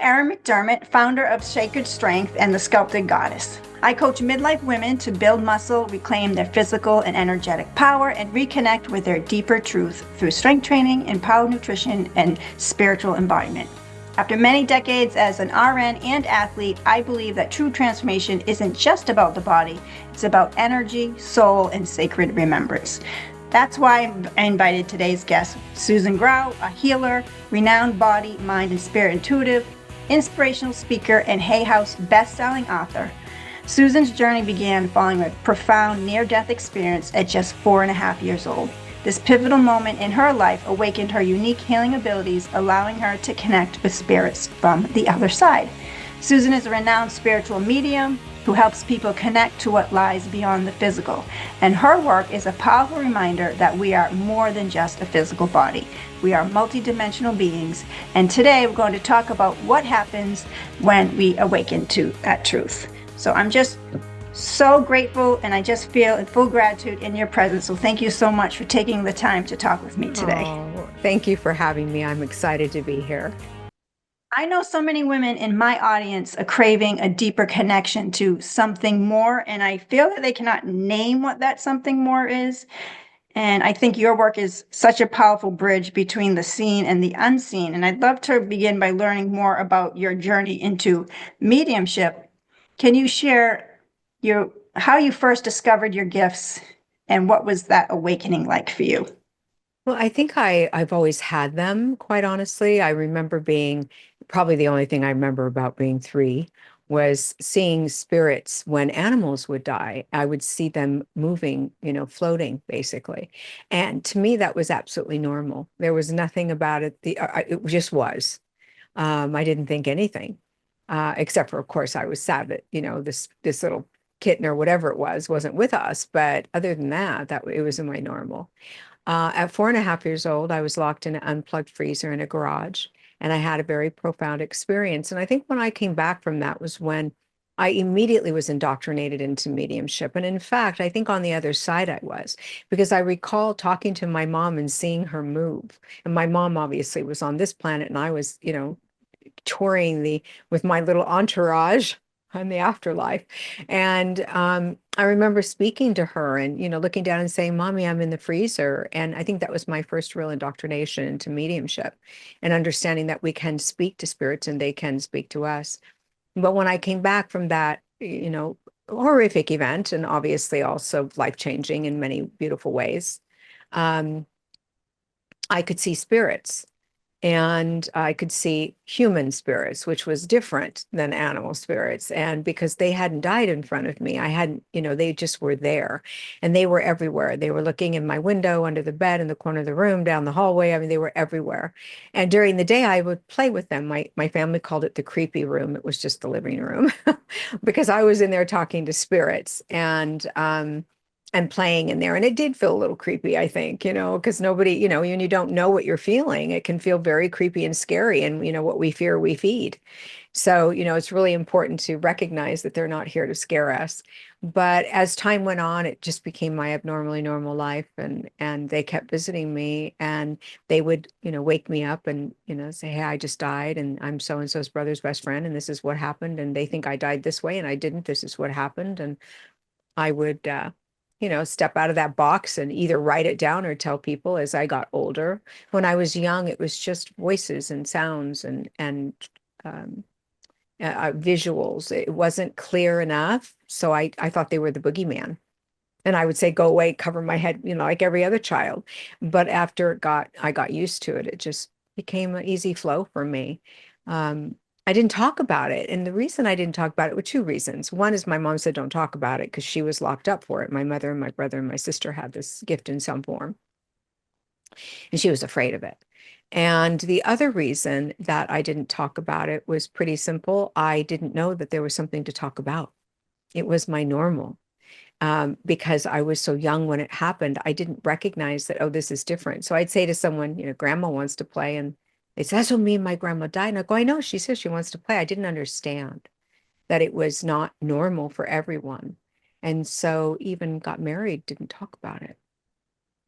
Erin McDermott, founder of Sacred Strength and the Sculpted Goddess. I coach midlife women to build muscle, reclaim their physical and energetic power, and reconnect with their deeper truth through strength training, empowered nutrition, and spiritual embodiment. After many decades as an RN and athlete, I believe that true transformation isn't just about the body, it's about energy, soul, and sacred remembrance. That's why I invited today's guest, Susan Grau, a healer, renowned body, mind, and spirit intuitive, inspirational speaker, and Hay House best-selling author. Susan's journey began following a profound near-death experience at just 4.5 years old. This pivotal moment in her life awakened her unique healing abilities, allowing her to connect with spirits from the other side. Susan is a renowned spiritual medium who helps people connect to what lies beyond the physical. And her work is a powerful reminder that we are more than just a physical body. We are multidimensional beings. And today we're going to talk about what happens when we awaken to that truth. So I'm just so grateful, and I just feel in full gratitude in your presence. So thank you so much for taking the time to talk with me today. Oh, thank you for having me. I'm excited to be here. I know so many women in my audience are craving a deeper connection to something more, and I feel that they cannot name what that something more is. And I think your work is such a powerful bridge between the seen and the unseen. And I'd love to begin by learning more about your journey into mediumship. Can you share how you first discovered your gifts and what was that awakening like for you? Well, I think I've always had them, quite honestly. I remember being probably the only thing I remember about being 3 was seeing spirits when animals would die. I would see them moving, floating basically. And to me, that was absolutely normal. There was nothing about it. It just was. I didn't think anything, except for, of course, I was sad that, this little kitten or whatever it was wasn't with us. But other than that, it was in my normal. At 4.5 years old, I was locked in an unplugged freezer in a garage, and I had a very profound experience. And I think when I came back from that was when I immediately was indoctrinated into mediumship. And in fact, I think on the other side I was, because I recall talking to my mom and seeing her move. And my mom obviously was on this planet, and I was, touring with my little entourage on the afterlife. And I remember speaking to her and, looking down and saying, Mommy, I'm in the freezer. And I think that was my first real indoctrination into mediumship and understanding that we can speak to spirits and they can speak to us. But when I came back from that, horrific event, and obviously also life-changing in many beautiful ways, um, I could see spirits. And I could see human spirits, which was different than animal spirits. And because they hadn't died in front of me, I hadn't, they just were there, and they were everywhere. They were looking in my window, under the bed, in the corner of the room, down the hallway. I mean, they were everywhere. And during the day, I would play with them. My family called it the creepy room. It was just the living room because I was in there talking to spirits and playing in there. And it did feel a little creepy, I think, because nobody, when you don't know what you're feeling, it can feel very creepy and scary. And, what we fear, we feed. So, it's really important to recognize that they're not here to scare us. But as time went on, it just became my abnormally normal life. And they kept visiting me, and they would, wake me up and, say, hey, I just died, and I'm so-and-so's brother's best friend, and this is what happened. And they think I died this way, and I didn't. This is what happened. And I would, step out of that box and either write it down or tell people as I got older. When I was young, it was just voices and sounds and um, visuals. It wasn't clear enough, so I thought they were the boogeyman. And I would say, go away, cover my head, like every other child. But after I got used to it, it just became an easy flow for me. Um, I didn't talk about it. And the reason I didn't talk about it were 2 reasons. One is my mom said, don't talk about it because she was locked up for it. My mother and my brother and my sister had this gift in some form, and she was afraid of it. And the other reason that I didn't talk about it was pretty simple. I didn't know that there was something to talk about. It was my normal. Because I was so young when it happened, I didn't recognize that, oh, this is different. So I'd say to someone, grandma wants to play. And they say, that's what me and my grandma died. And I go, I know, she says she wants to play. I didn't understand that it was not normal for everyone. And so even got married, didn't talk about it.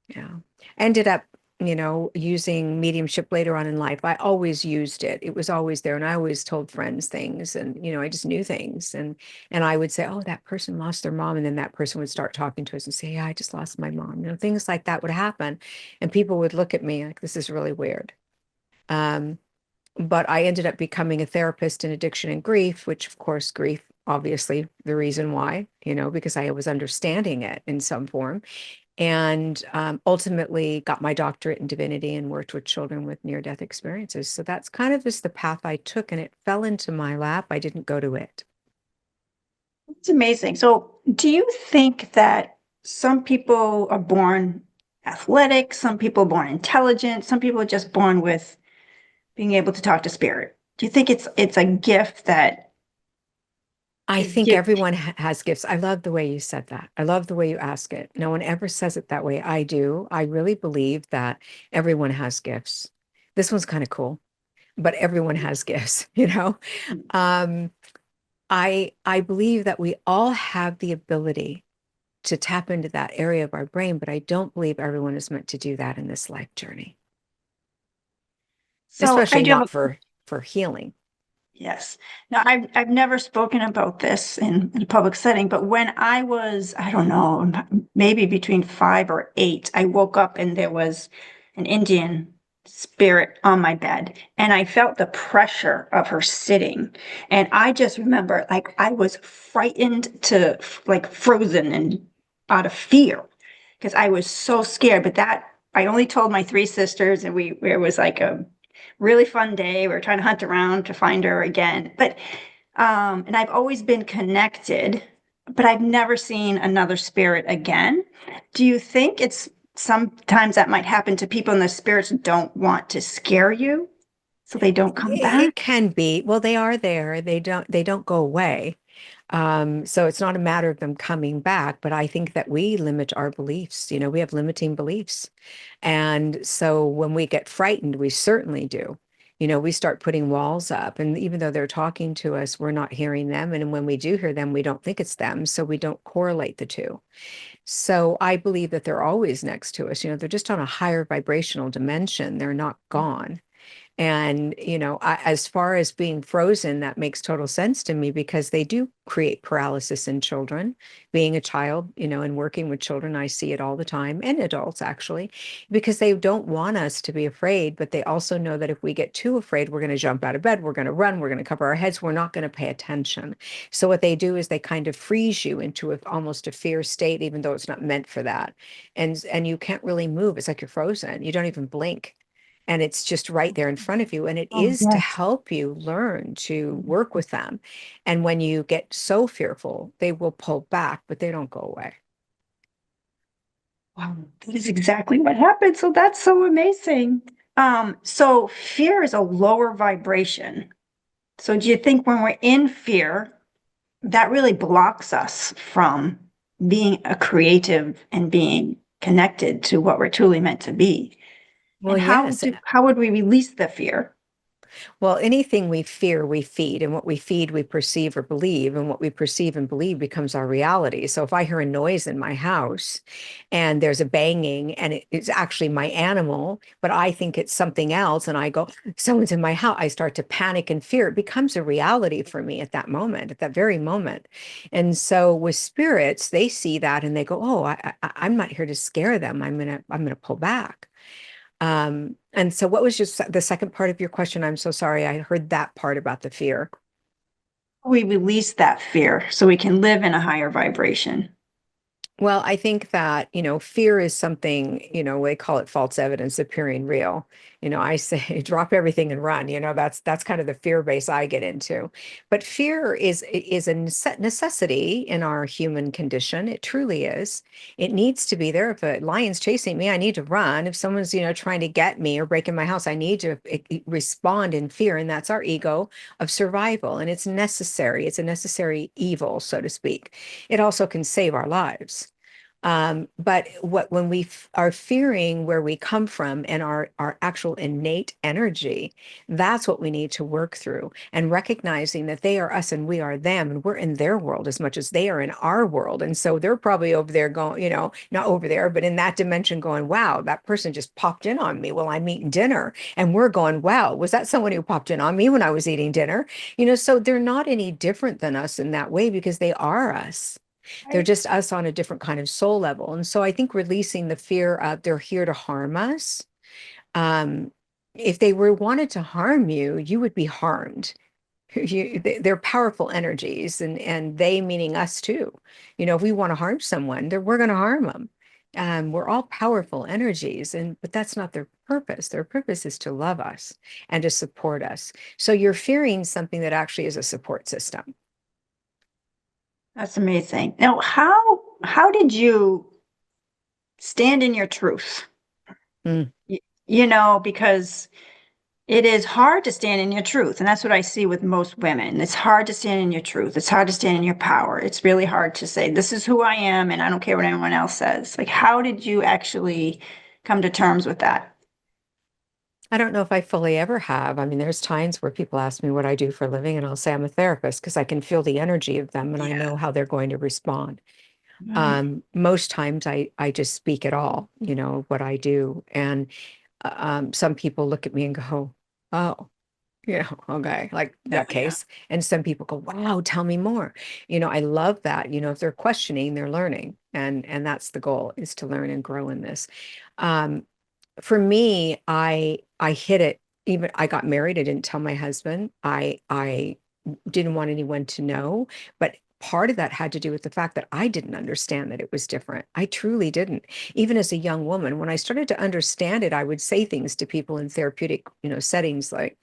Yeah. Ended up using mediumship later on in life, I always used it. It was always there. And I always told friends things and, I just knew things. And I would say, oh, that person lost their mom. And then that person would start talking to us and say, yeah, I just lost my mom. Things like that would happen. And people would look at me like, this is really weird. Um, but I ended up becoming a therapist in addiction and grief, which of course, grief, obviously the reason why, because I was understanding it in some form and ultimately got my doctorate in divinity and worked with children with near-death experiences. So that's kind of just the path I took, and it fell into my lap. I didn't go to it. It's amazing. So, do you think that some people are born athletic, some people are born intelligent, some people are just born with being able to talk to spirit? Do you think it's a gift that I is think given? everyone has gifts. I love the way you said that. I love the way you ask it. No one ever says it that way. I do. I really believe that everyone has gifts. This one's kind of cool, but everyone has gifts, Um, I believe that we all have the ability to tap into that area of our brain, but I don't believe everyone is meant to do that in this life journey, So I especially do have not a for healing. yes. Now, I've never spoken about this in a public setting, but when I was, I don't know, maybe between 5 or 8, I woke up and there was an Indian spirit on my bed, and I felt the pressure of her sitting. And I just remember, like, I was frightened to, like, frozen and out of fear because I was so scared. But that I only told my 3 sisters, and it was like a really fun day. We were trying to hunt around to find her again. But and I've always been connected, but I've never seen another spirit again. Do you think it's sometimes that might happen to people and the spirits don't want to scare you, so they don't come It back? can be. Well, they are there. They don't go away. So it's not a matter of them coming back, but I think that we limit our beliefs. We have limiting beliefs. And so when we get frightened, we certainly do. We start putting walls up. And even though they're talking to us, we're not hearing them. And when we do hear them, we don't think it's them. So we don't correlate the two. So I believe that they're always next to us. They're just on a higher vibrational dimension. They're not gone. And, as far as being frozen, that makes total sense to me because they do create paralysis in children. Being a child, and working with children, I see it all the time, and adults actually, because they don't want us to be afraid, but they also know that if we get too afraid, we're going to jump out of bed, we're going to run, we're going to cover our heads, we're not going to pay attention. So what they do is they kind of freeze you into almost a fear state, even though it's not meant for that. And you can't really move. It's like you're frozen. You don't even blink and it's just right there in front of you. And it Oh, is to yes. help you learn to work with them. And when you get so fearful, they will pull back, but they don't go away. Wow, that is exactly what happened. So that's so amazing. So fear is a lower vibration. So do you think when we're in fear, that really blocks us from being a creative and being connected to what we're truly meant to be? Well, And yes. how would we release the fear? Well, anything we fear, we feed, and what we feed, we perceive or believe, and what we perceive and believe becomes our reality. So if I hear a noise in my house and there's a banging and it's actually my animal, but I think it's something else, and I go, someone's in my house, I start to panic and fear. It becomes a reality for me at that moment, at that very moment. And so with spirits, they see that and they go, oh, I'm not here to scare them. I'm gonna pull back. And so what was just the second part of your question? I'm so sorry. I heard that part about the fear. We release that fear so we can live in a higher vibration. Well, I think that, fear is something, they call it false evidence appearing real. I say drop everything and run. That's kind of the fear base I get into. But fear is a necessity in our human condition. It truly is. It needs to be there. If a lion's chasing me, I need to run. If someone's, trying to get me or break in my house, I need to respond in fear. And that's our ego of survival. And it's necessary. It's a necessary evil, so to speak. It also can save our lives. But when we are fearing where we come from and our actual innate energy, that's what we need to work through, and recognizing that they are us and we are them, and we're in their world as much as they are in our world. And so they're probably over there going, not over there, but in that dimension going, wow, that person just popped in on me while I'm eating dinner. And we're going, wow, was that someone who popped in on me when I was eating dinner? So they're not any different than us in that way because they are us. They're Right. just us on a different kind of soul level. And so I think releasing the fear of they're here to harm us. Um, if they were wanted to harm you, you would be harmed. They're powerful energies, and they meaning us too. If we want to harm someone, we're going to harm them. We're all powerful energies, but that's not their purpose. Their purpose is to love us and to support us. So you're fearing something that actually is a support system. That's amazing. Now, how did you stand in your truth? Mm. Because it is hard to stand in your truth. And that's what I see with most women. It's hard to stand in your truth. It's hard to stand in your power. It's really hard to say, this is who I am, and I don't care what anyone else says. Like, how did you actually come to terms with that? I don't know if I fully ever have. I mean, there's times where people ask me what I do for a living, and I'll say I'm a therapist because I can feel the energy of them and I Yeah. know how they're going to respond. Right. Most times I just speak it all, what I do. And some people look at me and go, oh, okay, like Yeah. that Yeah. case. And some people go, wow, tell me more. I love that. If they're questioning, they're learning. And that's the goal, is to learn and grow in this. Um, for me, I hit it. Even I got married, I didn't tell my husband. I didn't want anyone to know, but part of that had to do with the fact that I didn't understand that it was different. I truly didn't. Even as a young woman, when I started to understand it, I would say things to people in therapeutic, settings like,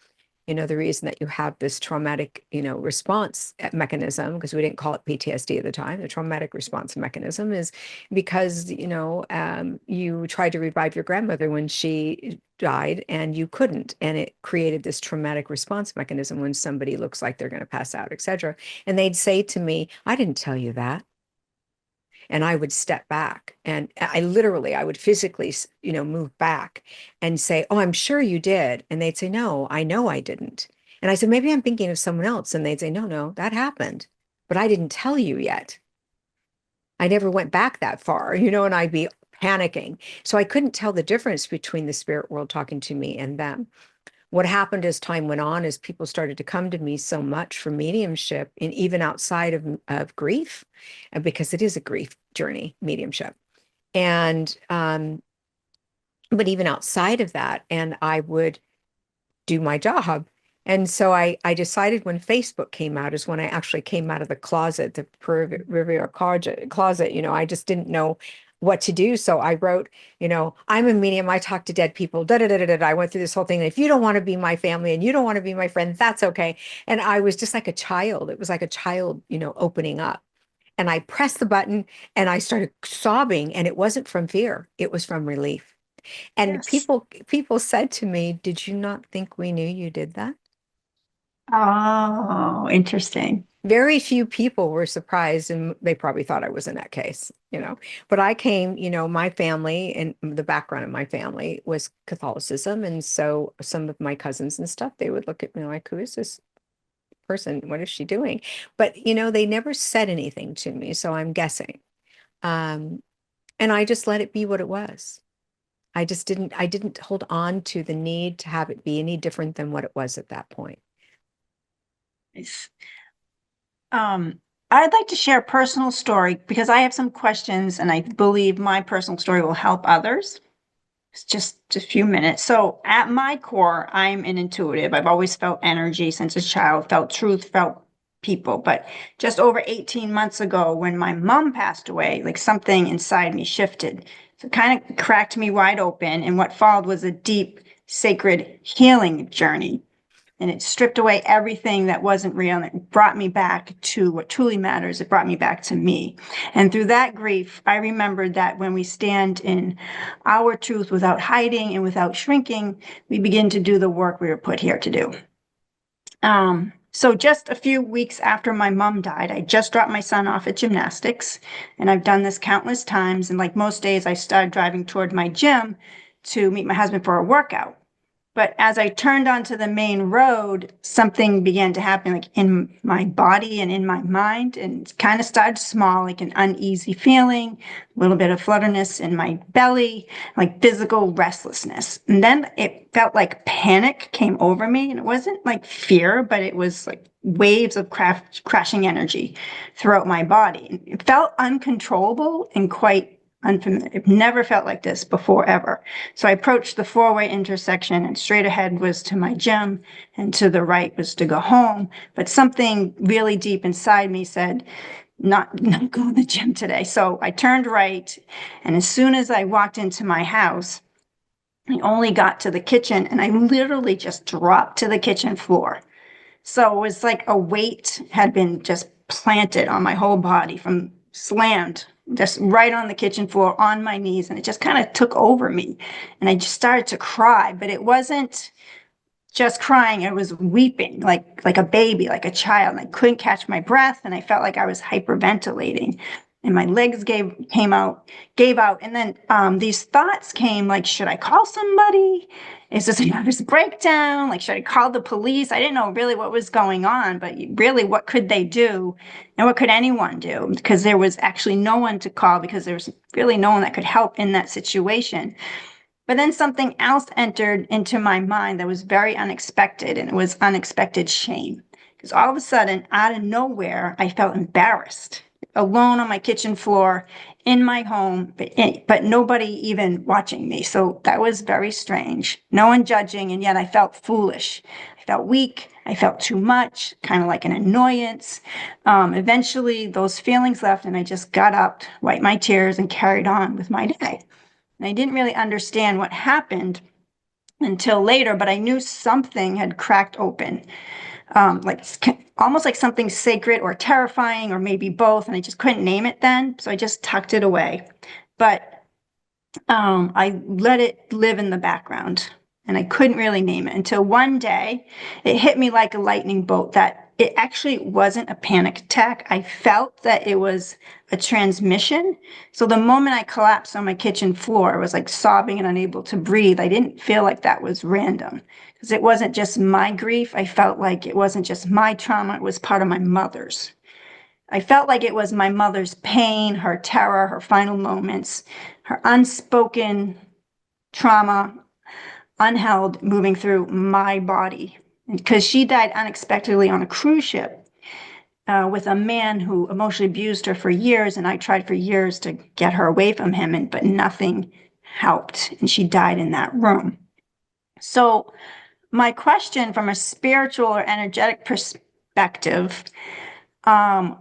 the reason that you have this traumatic, response mechanism, because we didn't call it PTSD at the time, the traumatic response mechanism is because, you tried to revive your grandmother when she died and you couldn't. And it created this traumatic response mechanism when somebody looks like they're going to pass out, et cetera. And they'd say to me, I didn't tell you that. And I would step back, and I would physically, move back and say, oh, I'm sure you did. And they'd say, no, I know I didn't. And I said, maybe I'm thinking of someone else. And they'd say, no, no, that happened, but I didn't tell you yet. I never went back that far, and I'd be panicking. So I couldn't tell the difference between the spirit world talking to me and them. What happened as time went on is people started to come to me so much for mediumship, and even outside of grief, because it is a grief journey, mediumship. And but even outside of that, and I would do my job. And so I decided when Facebook came out is when I actually came out of the closet, the Riviera closet. I just didn't know what to do. So I wrote, I'm a medium. I talk to dead people. Da da da da da. I went through this whole thing. And if you don't want to be my family and you don't want to be my friend, that's okay. And I was just like a child. It was like a child, opening up. And I pressed the button and I started sobbing. And it wasn't from fear. It was from relief. And Yes. people said to me, "Did you not think we knew you did that?" Oh, interesting. Very few people were surprised, and they probably thought I was in that case. But I came, my family and the background of my family was Catholicism. And so some of my cousins and stuff, they would look at me like, who is this person? What is she doing? But, they never said anything to me. So I'm guessing. Um, and I just let it be what it was. I didn't hold on to the need to have it be any different than what it was at that point. Nice. I'd like to share a personal story because I have some questions and I believe my personal story will help others. It's just a few minutes. So, at my core, I'm an intuitive. I've always felt energy since a child, felt truth, felt people. But just over 18 months ago, when my mom passed away, like something inside me shifted. So, it kind of cracked me wide open. And what followed was a deep, sacred healing journey. And it stripped away everything that wasn't real, and it brought me back to what truly matters. It brought me back to me. And through that grief, I remembered that when we stand in our truth without hiding and without shrinking, we begin to do the work we were put here to do. So just a few weeks after my mom died, I just dropped my son off at gymnastics, and I've done this countless times. And like most days, I started driving toward my gym to meet my husband for a workout. But as I turned onto the main road, something began to happen, like in my body and in my mind, and it kind of started small, like an uneasy feeling, a little bit of flutterness in my belly, like physical restlessness. And then it felt like panic came over me, and it wasn't like fear, but it was like waves of crashing energy throughout my body. It felt uncontrollable and quite unfamiliar. I've never felt like this before, ever. So I approached the four-way intersection, and straight ahead was to my gym, and to the right was to go home. But something really deep inside me said, not go to the gym today. So I turned right, and as soon as I walked into my house, I only got to the kitchen, and I literally just dropped to the kitchen floor. So it was like a weight had been just planted on my whole body, from slammed just right on the kitchen floor on my knees. And it just kind of took over me. And I just started to cry, but it wasn't just crying. It was weeping like a baby, like a child. And I couldn't catch my breath. And I felt like I was hyperventilating. And my legs gave out. And then these thoughts came like, should I call somebody? Is this a nervous breakdown? Like, should I call the police? I didn't know really what was going on, but really, what could they do? And what could anyone do? Because there was actually no one to call, because there was really no one that could help in that situation. But then something else entered into my mind that was very unexpected, and it was unexpected shame. Because all of a sudden, out of nowhere, I felt embarrassed, alone on my kitchen floor in my home, but nobody even watching me. So that was very strange. No one judging, and yet I felt foolish. I felt weak. I felt too much, kind of like an annoyance. Eventually, those feelings left, and I just got up, wiped my tears, and carried on with my day. And I didn't really understand what happened until later, but I knew something had cracked open, like almost like something sacred or terrifying, or maybe both. And I just couldn't name it then. So I just tucked it away. But I let it live in the background, and I couldn't really name it until one day it hit me like a lightning bolt that it actually wasn't a panic attack. I felt that it was a transmission. So the moment I collapsed on my kitchen floor, I was like sobbing and unable to breathe. I didn't feel like that was random, because it wasn't just my grief. I felt like it wasn't just my trauma, it was part of my mother's. I felt like it was my mother's pain, her terror, her final moments, her unspoken trauma, unheld, moving through my body. Because she died unexpectedly on a cruise ship with a man who emotionally abused her for years, and I tried for years to get her away from him, but nothing helped, and she died in that room. So my question, from a spiritual or energetic perspective, um,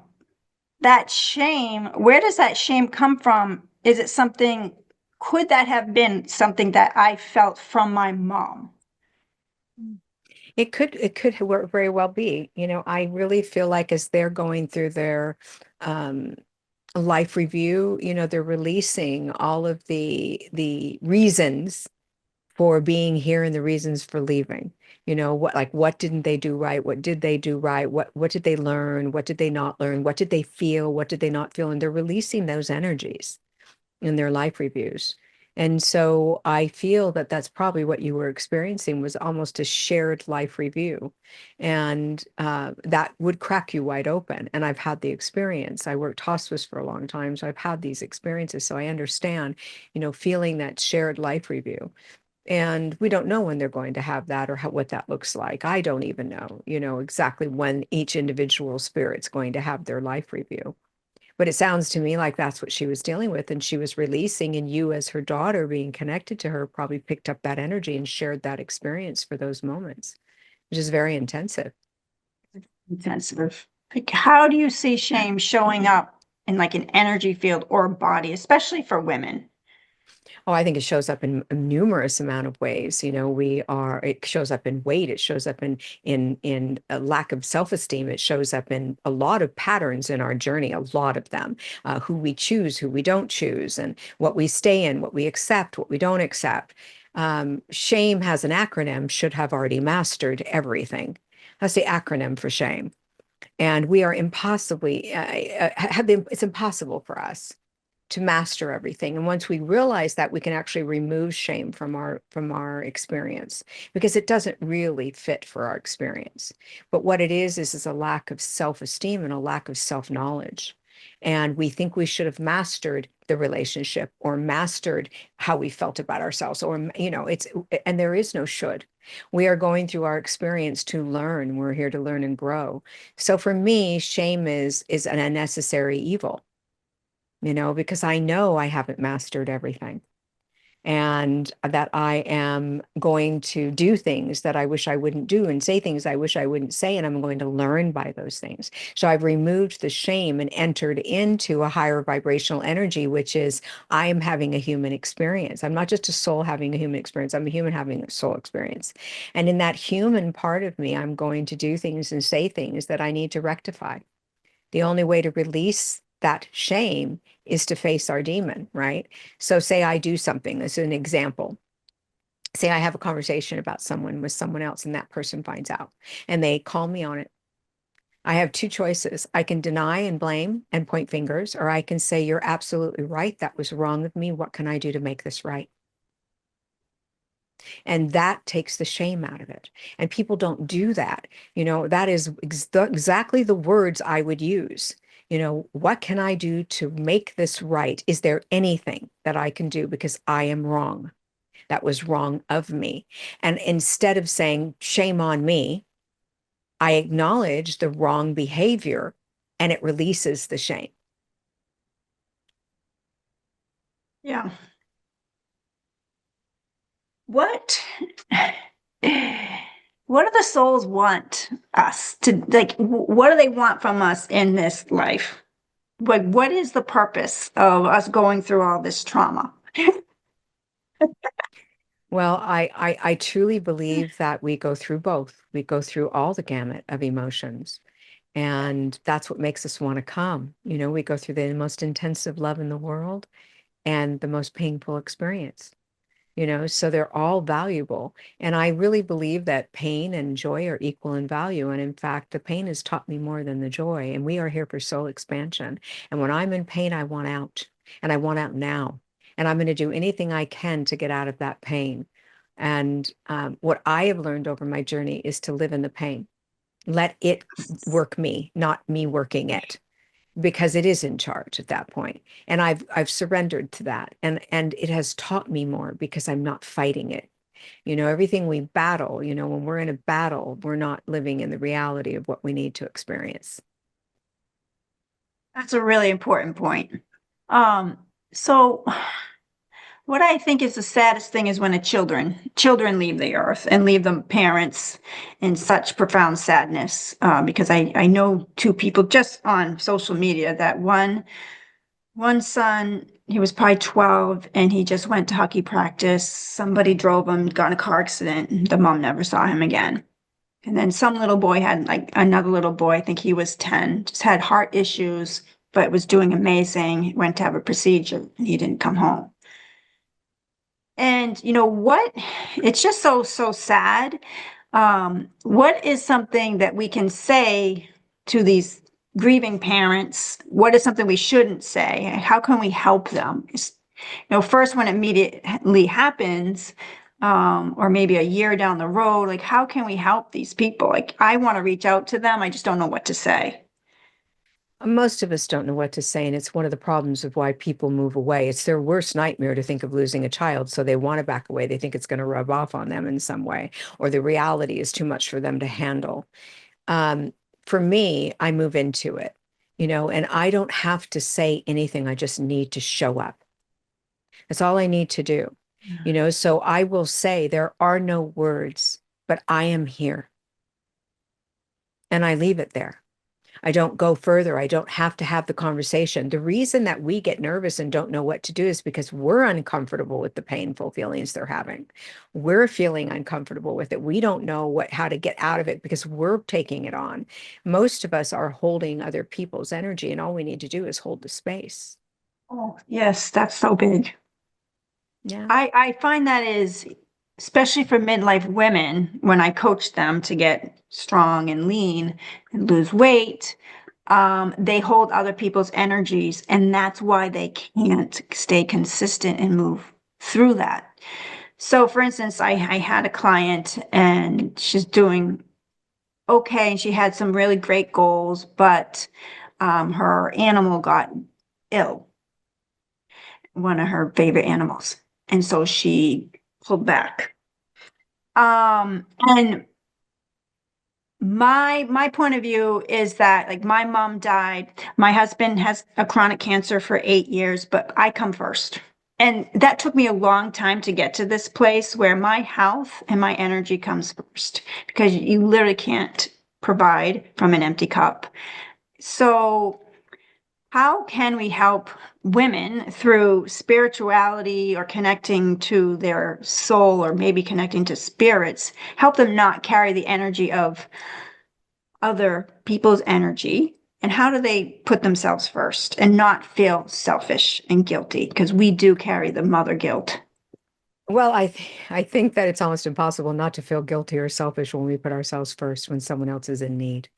that shame, where does that shame come from? Is it something, could that have been something that I felt from my mom? It could very well be. I really feel like as they're going through their um, life review, they're releasing all of the reasons for being here and the reasons for leaving. What didn't they do right? What did they do right? What did they learn? What did they not learn? What did they feel? What did they not feel? And they're releasing those energies in their life reviews. And so I feel that that's probably what you were experiencing, was almost a shared life review. And that would crack you wide open. And I've had the experience. I worked hospice for a long time, so I've had these experiences. So I understand, feeling that shared life review. And we don't know when they're going to have that, or what that looks like. I don't even know, exactly when each individual spirit's going to have their life review. But it sounds to me like that's what she was dealing with, and she was releasing, and you, as her daughter, being connected to her, probably picked up that energy and shared that experience for those moments, which is very intensive. Intensive. Like, how do you see shame showing up in like an energy field or body, especially for women? Oh, I think it shows up in a numerous amount of ways. It shows up in weight, it shows up in a lack of self-esteem, it shows up in a lot of patterns in our journey, a lot of them, who we choose, who we don't choose, and what we stay in, what we accept, what we don't accept. Shame has an acronym, should have already mastered everything. That's the acronym for shame. And we are impossibly, it's impossible for us to master everything. And once we realize that, we can actually remove shame from our experience, because it doesn't really fit for our experience. But what it is a lack of self-esteem and a lack of self-knowledge. And we think we should have mastered the relationship or mastered how we felt about ourselves, or, and there is no should. We are going through our experience to learn. We're here to learn and grow. So for me, shame is an unnecessary evil, because I know I haven't mastered everything, and that I am going to do things that I wish I wouldn't do and say things I wish I wouldn't say, and I'm going to learn by those things. So I've removed the shame and entered into a higher vibrational energy, which is I am having a human experience. I'm not just a soul having a human experience. I'm a human having a soul experience. And in that human part of me, I'm going to do things and say things that I need to rectify. The only way to release that shame is to face our demon, right? So say I do something, as an example. Say I have a conversation about someone with someone else and that person finds out and they call me on it. I have two choices. I can deny and blame and point fingers, or I can say, you're absolutely right. That was wrong of me. What can I do to make this right? And that takes the shame out of it. And people don't do that. That is exactly the words I would use. What can I do to make this right? Is there anything that I can do? Because I am wrong. That was wrong of me. And instead of saying, shame on me, I acknowledge the wrong behavior and it releases the shame. Yeah. What what do the souls want us to like? What do they want from us in this life? What is the purpose of us going through all this trauma? Well, I truly believe that we go through both. We go through all the gamut of emotions. And that's what makes us want to come. We go through the most intensive love in the world and the most painful experience, so they're all valuable. And I really believe that pain and joy are equal in value. And in fact, the pain has taught me more than the joy. And we are here for soul expansion. And when I'm in pain, I want out, and I want out now. And I'm going to do anything I can to get out of that pain. And what I have learned over my journey is to live in the pain. Let it work me, not me working it, because it is in charge at that point. And I've surrendered to that. And it has taught me more because I'm not fighting it. Everything we battle, when we're in a battle, we're not living in the reality of what we need to experience. That's a really important point. So what I think is the saddest thing is when children leave the earth and leave the parents in such profound sadness. Because I know two people just on social media that one son, he was probably 12 and he just went to hockey practice. Somebody drove him, got in a car accident, and the mom never saw him again. And then some little boy had like another little boy, I think he was 10, just had heart issues, but was doing amazing. Went to have a procedure and he didn't come home. And you know what? It's just so sad. What is something that we can say to these grieving parents? What is something we shouldn't say? How can we help them? First when it immediately happens, or maybe a year down the road, like how can we help these people? Like I want to reach out to them, I just don't know what to say. Most of us don't know what to say, and it's one of the problems of why people move away. It's their worst nightmare to think of losing a child, so they want to back away. They think it's going to rub off on them in some way, or the reality is too much for them to handle. Um, for me, I move into it, and I don't have to say anything. I just need to show up. That's all I need to do, so I will say there are no words, but I am here, and I leave it there. I don't go further. I don't have to have the conversation. The reason that we get nervous and don't know what to do is because we're uncomfortable with the painful feelings they're having. We're feeling uncomfortable with it. We don't know how to get out of it because we're taking it on. Most of us are holding other people's energy, and all we need to do is hold the space. Oh, yes, that's so big. Yeah. I find that is especially for midlife women, when I coach them to get strong and lean and lose weight, they hold other people's energies, and that's why they can't stay consistent and move through that. So, for instance, I had a client and she's doing okay, and she had some really great goals, but her animal got ill, one of her favorite animals, and so she pulled back. And my point of view is that like my mom died, my husband has a chronic cancer for 8 years, but I come first. And that took me a long time to get to this place where my health and my energy comes first because you literally can't provide from an empty cup. So how can we help women through spirituality or connecting to their soul or maybe connecting to spirits, help them not carry the energy of other people's energy? And how do they put themselves first and not feel selfish and guilty? Because we do carry the mother guilt. Well, I think that it's almost impossible not to feel guilty or selfish when we put ourselves first when someone else is in need.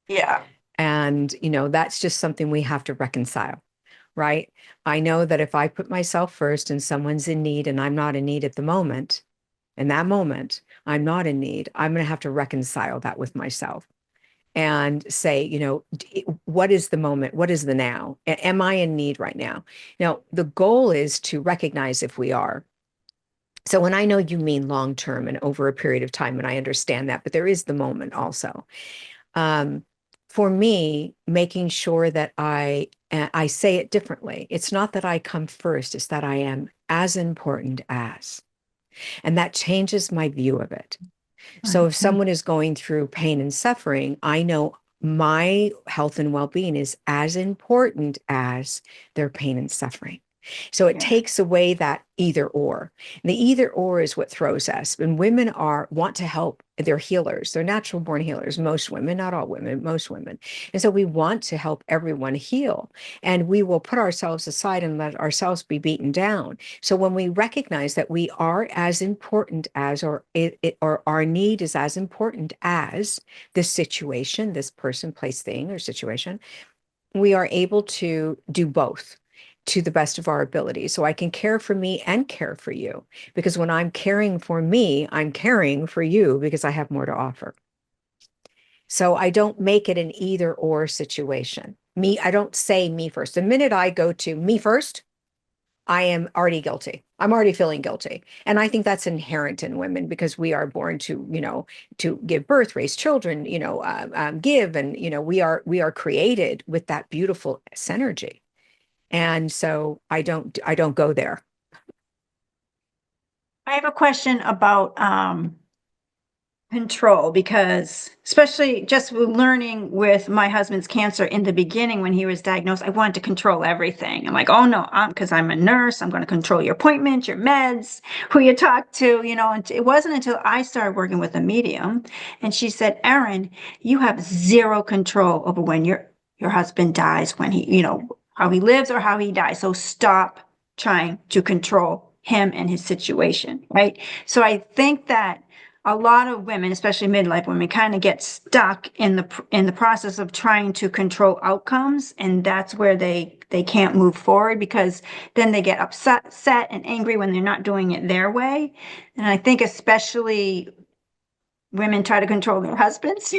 Yeah. And, that's just something we have to reconcile, right? I know that if I put myself first and someone's in need and I'm not in need at the moment, in that moment, I'm not in need, I'm going to have to reconcile that with myself and say, what is the moment? What is the now? Am I in need right now? Now, the goal is to recognize if we are. So when I know you mean long term and over a period of time, and I understand that, but there is the moment also. Um, for me, making sure that I say it differently. It's not that I come first, it's that I am as important as. And that changes my view of it. So if Mhm. someone is going through pain and suffering, I know my health and well-being is as important as their pain and suffering. So it Yeah. takes away that either or. And the either or is what throws us. And women want to help. They're healers. They're natural born healers. Most women, not all women, most women. And so we want to help everyone heal. And we will put ourselves aside and let ourselves be beaten down. So when we recognize that we are as important as, or our need is as important as this situation, this person, place, thing, or situation, we are able to do both to the best of our ability. So I can care for me and care for you. Because when I'm caring for me, I'm caring for you because I have more to offer. So I don't make it an either or situation. I don't say me first. The minute I go to me first, I am already guilty. I'm already feeling guilty. And I think that's inherent in women because we are born to, to give birth, raise children, give, and, we are created with that beautiful synergy. And so I don't go there. I have a question about control because especially just learning with my husband's cancer in the beginning when he was diagnosed, I wanted to control everything. I'm like, oh no, because I'm a nurse, I'm going to control your appointments, your meds, who you talk to, and it wasn't until I started working with a medium and she said, Erin, you have zero control over when your husband dies, when he, how he lives or how he dies. So stop trying to control him and his situation, right? So I think that a lot of women, especially midlife women, kind of get stuck in the process of trying to control outcomes, and that's where they can't move forward because then they get upset and angry when they're not doing it their way. And I think especially women try to control their husbands.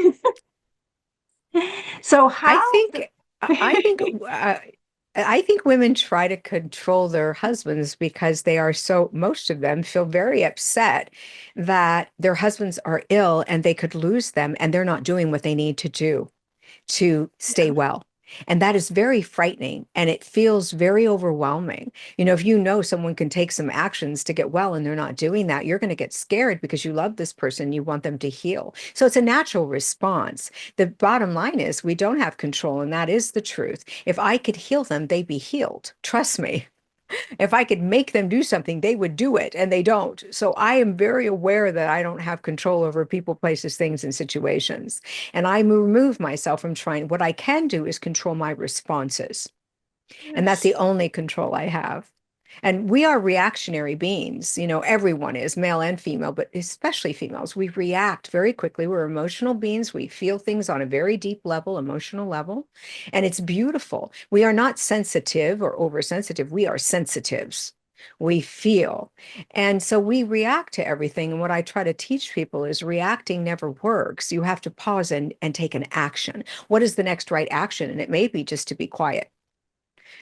So I how think I think I think women try to control their husbands because most of them feel very upset that their husbands are ill and they could lose them and they're not doing what they need to do to stay well. And that is very frightening and it feels very overwhelming. If someone can take some actions to get well and they're not doing that, you're going to get scared because you love this person, you want them to heal. So it's a natural response. The bottom line is we don't have control, and that is the truth. If I could heal them, they'd be healed. Trust me. If I could make them do something, they would do it, and they don't. So I am very aware that I don't have control over people, places, things, and situations. And I remove myself from trying. What I can do is control my responses. And that's Yes. the only control I have. And we are reactionary beings. Everyone is, male and female, but especially females. We react very quickly. We're emotional beings. We feel things on a very deep level, emotional level. And it's beautiful. We are not sensitive or oversensitive. We are sensitives. We feel. And so we react to everything. And what I try to teach people is reacting never works. You have to pause and take an action. What is the next right action? And it may be just to be quiet,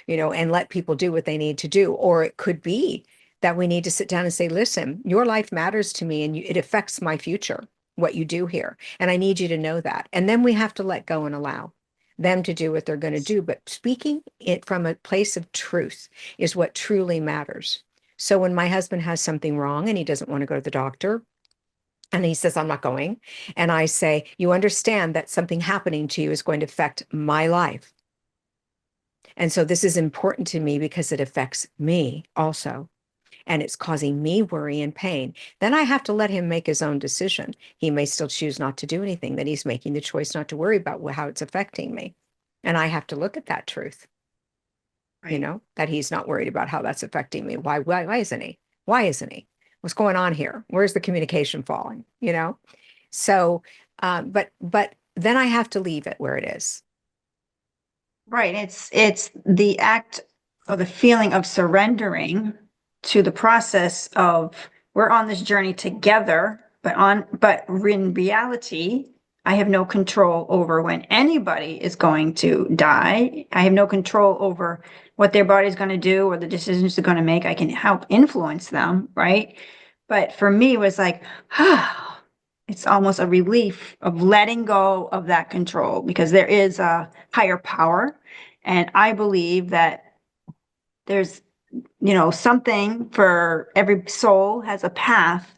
and let people do what they need to do. Or it could be that we need to sit down and say, listen, your life matters to me and it affects my future, what you do here. And I need you to know that. And then we have to let go and allow them to do what they're going to do. But speaking it from a place of truth is what truly matters. So when my husband has something wrong and he doesn't want to go to the doctor, and he says, I'm not going. And I say, you understand that something happening to you is going to affect my life. And so this is important to me because it affects me also. And it's causing me worry and pain. Then I have to let him make his own decision. He may still choose not to do anything, that he's making the choice not to worry about how it's affecting me. And I have to look at that truth, Right. that he's not worried about how that's affecting me. Why isn't he? Why isn't he? What's going on here? Where's the communication falling? So, but then I have to leave it where it is. Right. It's the act or the feeling of surrendering to the process of we're on this journey together, but in reality, I have no control over when anybody is going to die. I have no control over what their body's going to do or the decisions they're going to make. I can help influence them, right? But for me, it was like, it's almost a relief of letting go of that control because there is a higher power. And I believe that there's, something for every soul has a path,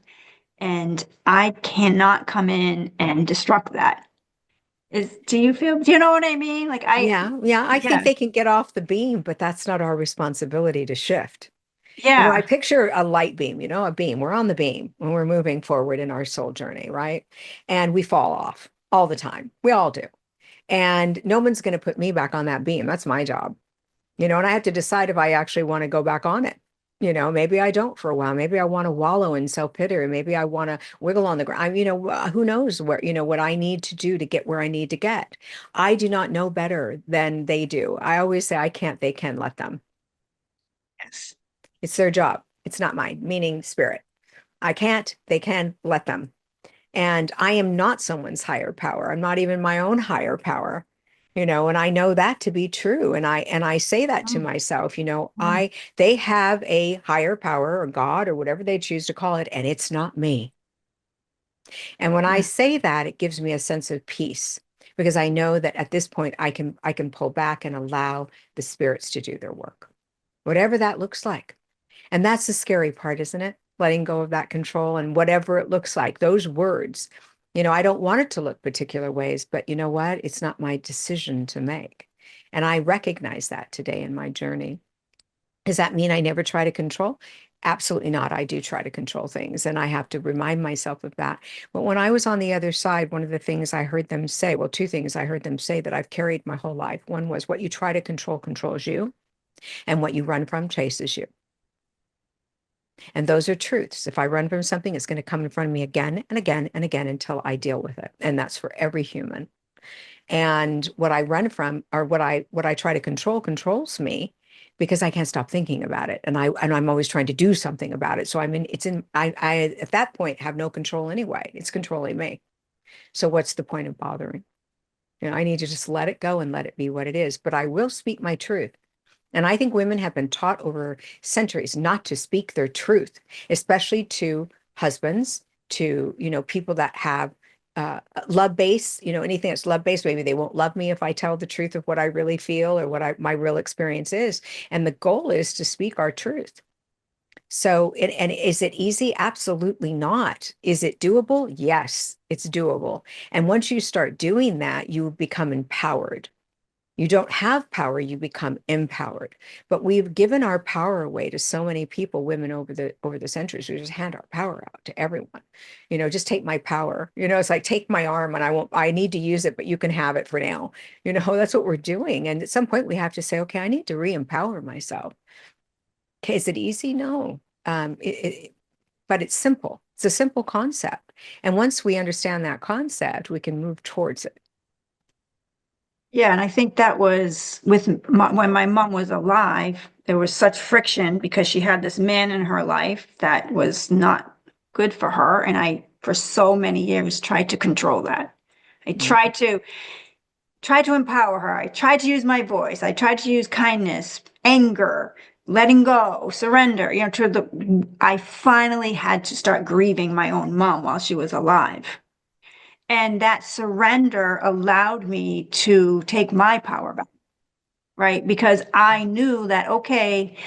and I cannot come in and disrupt that. Do you know what I mean? Yeah, I Yeah, think they can get off the beam, but that's not our responsibility to shift. I yeah, picture a light beam, a beam. We're on the beam when we're moving forward in our soul journey, right? And we fall off all the time. We all do. And no one's going to put me back on that beam. That's my job. And I have to decide if I actually want to go back on it. Maybe I don't for a while. Maybe I want to wallow in self-pity, or maybe I want to wiggle on the ground. Who knows what I need to do to get where I need to get. I do not know better than they do. I always say I can't, they can, let them. yes, It's their job. It's not mine, meaning spirit. I can't, they can, let them. And I am not someone's higher power. I'm not even my own higher power. And I know that to be true. And I say that to mm, myself, mm, they have a higher power or God or whatever they choose to call it, and it's not me. And when I yeah, say that, it gives me a sense of peace because I know that at this point I can pull back and allow the spirits to do their work, whatever that looks like. And that's the scary part, isn't it? Letting go of that control and whatever it looks like, those words. I don't want it to look particular ways, but you know what? It's not my decision to make. And I recognize that today in my journey. Does that mean I never try to control? Absolutely not. I do try to control things, and I have to remind myself of that. But when I was on the other side, one of the things I heard them say, well, two things I heard them say that I've carried my whole life. One was what you try to control controls you, and what you run from chases you. And those are truths. If I run from something, it's going to come in front of me again and again and again until I deal with it. And that's for every human. And what I run from or what I try to control controls me because I can't stop thinking about it. And I'm always trying to do something about it. So I at that point have no control anyway. It's controlling me. So what's the point of bothering? I need to just let it go and let it be what it is. But I will speak my truth. And I think women have been taught over centuries not to speak their truth, especially to husbands, to, people that have love base, anything that's love based. Maybe they won't love me if I tell the truth of what I really feel or what my real experience is. And the goal is to speak our truth. So, and is it easy? Absolutely not. Is it doable? Yes, it's doable. And once you start doing that, you become empowered. You don't have power, you become empowered. But we've given our power away to so many people, women over the centuries. We just hand our power out to everyone. Just take my power. It's like take my arm and I need to use it, but you can have it for now. That's what we're doing. And at some point we have to say, okay, I need to re-empower myself. Okay, is it easy? No. But it's simple. It's a simple concept. And once we understand that concept, we can move towards it. Yeah, and I think that was when my mom was alive, there was such friction because she had this man in her life that was not good for her. And I, for so many years, tried to control that. I Mm. tried to empower her. I tried to use my voice. I tried to use kindness, anger, letting go, surrender, I finally had to start grieving my own mom while she was alive. And that surrender allowed me to take my power back, right? Because I knew that, okay,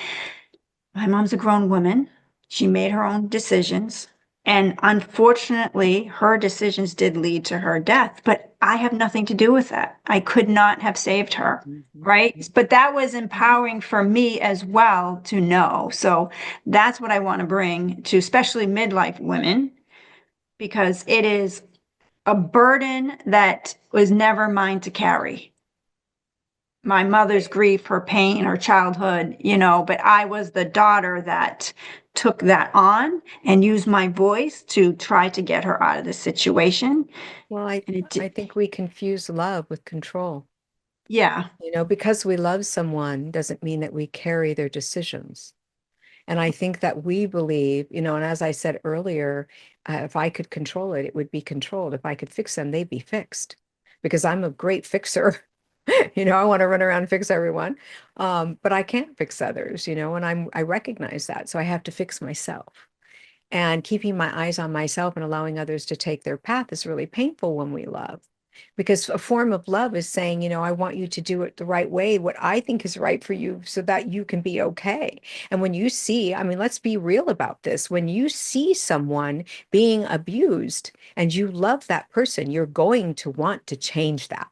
my mom's a grown woman. She made her own decisions. And unfortunately, her decisions did lead to her death, but I have nothing to do with that. I could not have saved her, Mhm. right? But that was empowering for me as well to know. So that's what I want to bring to especially midlife women, because it is a burden that was never mine to carry. My mother's grief, her pain, her childhood, but I was the daughter that took that on and used my voice to try to get her out of the situation. Well, I, And it did, I think we confuse love with control. yeah, Because we love someone doesn't mean that we carry their decisions. And I think that we believe, and as I said earlier, if I could control it, it would be controlled. If I could fix them, they'd be fixed because I'm a great fixer. I want to run around and fix everyone. But I can't fix others, and I recognize that. So I have to fix myself. And keeping my eyes on myself and allowing others to take their path is really painful when we love. Because a form of love is saying, I want you to do it the right way, what I think is right for you, so that you can be okay. And when you see, I mean, let's be real about this. When you see someone being abused and you love that person, you're going to want to change that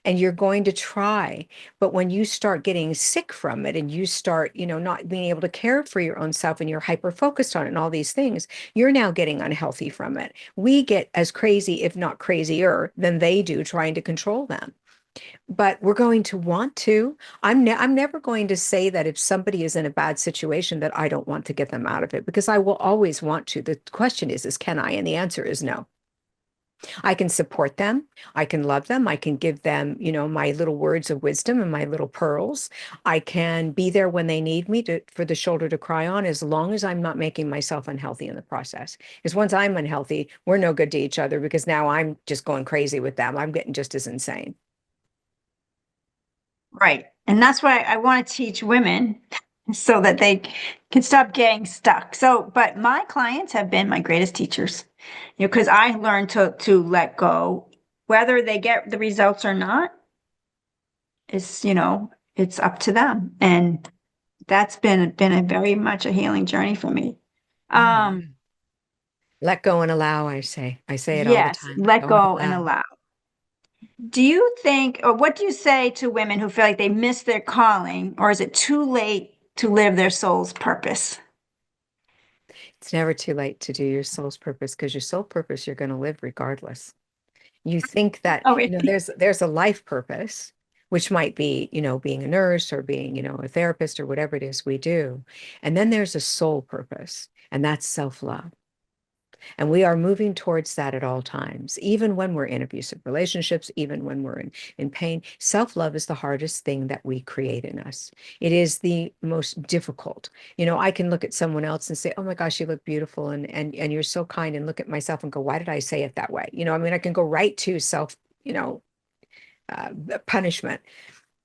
and you're going to try. But when you start getting sick from it and you start, not being able to care for your own self and you're hyper focused on it and all these things, you're now getting unhealthy from it. We get as crazy, if not crazier, than they do trying to control them. But we're going to want to. I'm never going to say that if somebody is in a bad situation that I don't want to get them out of it because I will always want to. The question is can I? And the answer is no. I can support them. I can love them. I can give them, my little words of wisdom and my little pearls. I can be there when they need me for the shoulder to cry on, as long as I'm not making myself unhealthy in the process. Because once I'm unhealthy, we're no good to each other because now I'm just going crazy with them. I'm getting just as insane. right. And that's why I want to teach women so that they can stop getting stuck. So, but my clients have been my greatest teachers, because I learned to let go, whether they get the results or not, is, it's up to them. And that's been a very much a healing journey for me. Oh, Um, yeah. Let go and allow, I say. I say it all the yes, time. Let let go and go and allow. allow. Do you think, or what do you say to women who feel like they missed their calling, or is it too late to live their soul's purpose? It's never too late to do your soul's purpose because your soul purpose you're going to live regardless. You think that, Oh, really? there's a life purpose, which might be, being a nurse or being, a therapist or whatever it is we do. And then there's a soul purpose, and that's self-love. And we are moving towards that at all times, even when we're in abusive relationships, even when we're in pain. Self-love is the hardest thing that we create in us. It is the most difficult. I can look at someone else and say, oh my gosh, you look beautiful and you're so kind, and look at myself and go, why did I say it that way? I mean, I can go right to self, punishment.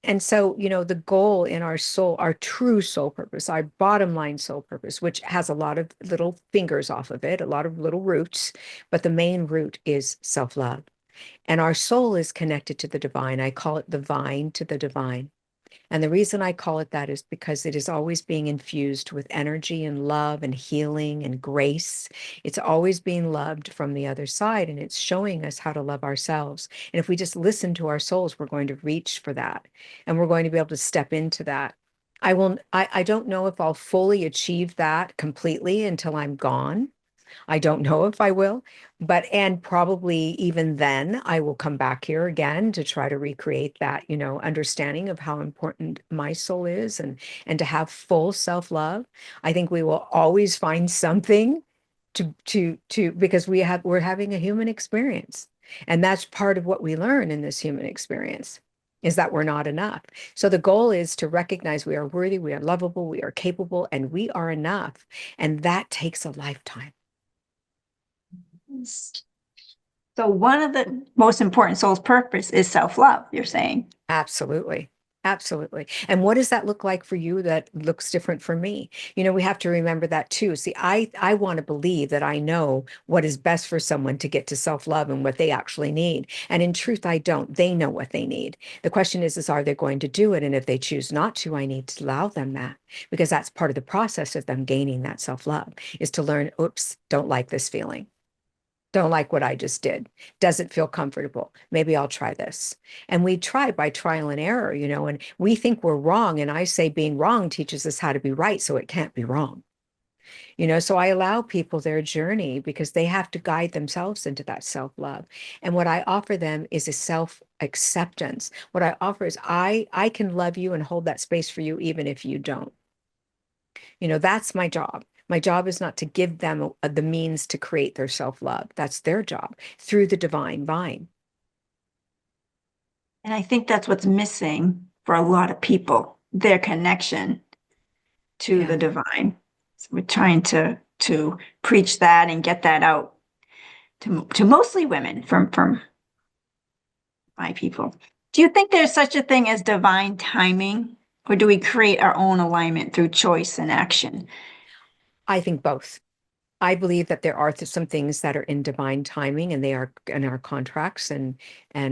And so, the goal in our soul, our true soul purpose, our bottom line soul purpose, which has a lot of little fingers off of it, a lot of little roots, but the main root is self-love. And our soul is connected to the divine. I call it the vine to the divine. And the reason I call it that is because it is always being infused with energy and love and healing and grace. It's always being loved from the other side, and it's showing us how to love ourselves. And if we just listen to our souls, we're going to reach for that, and we're going to be able to step into that. I don't know if I'll fully achieve that completely until I'm gone. I don't know if I will, but and probably even then I will come back here again to try to recreate that, understanding of how important my soul is and to have full self-love. I think we will always find something to because we're having a human experience. And that's part of what we learn in this human experience is that we're not enough. So the goal is to recognize we are worthy, we are lovable, we are capable, and we are enough. And that takes a lifetime. So one of the most important soul's purpose is self-love, you're saying. Absolutely. Absolutely. And what does that look like for you that looks different for me? We have to remember that too. See, I want to believe that I know what is best for someone to get to self-love and what they actually need. And in truth, I don't. They know what they need. The question is are they going to do it? And if they choose not to, I need to allow them that because that's part of the process of them gaining that self-love is to learn, oops, don't like this feeling. Don't like what I just did. Doesn't feel comfortable. Maybe I'll try this. And we try by trial and error, and we think we're wrong. And I say being wrong teaches us how to be right. So it can't be wrong. So I allow people their journey because they have to guide themselves into that self-love. And what I offer them is a self-acceptance. What I offer is I can love you and hold that space for you, even if you don't. That's my job. My job is not to give them the means to create their self-love. That's their job through the divine vine. And I think that's what's missing for a lot of people, their connection to the Yeah. divine. So we're trying to preach that and get that out to mostly women from my people. Do you think there's such a thing as divine timing, or do we create our own alignment through choice and action? I think both. I believe that there are some things that are in divine timing and they are in our contracts and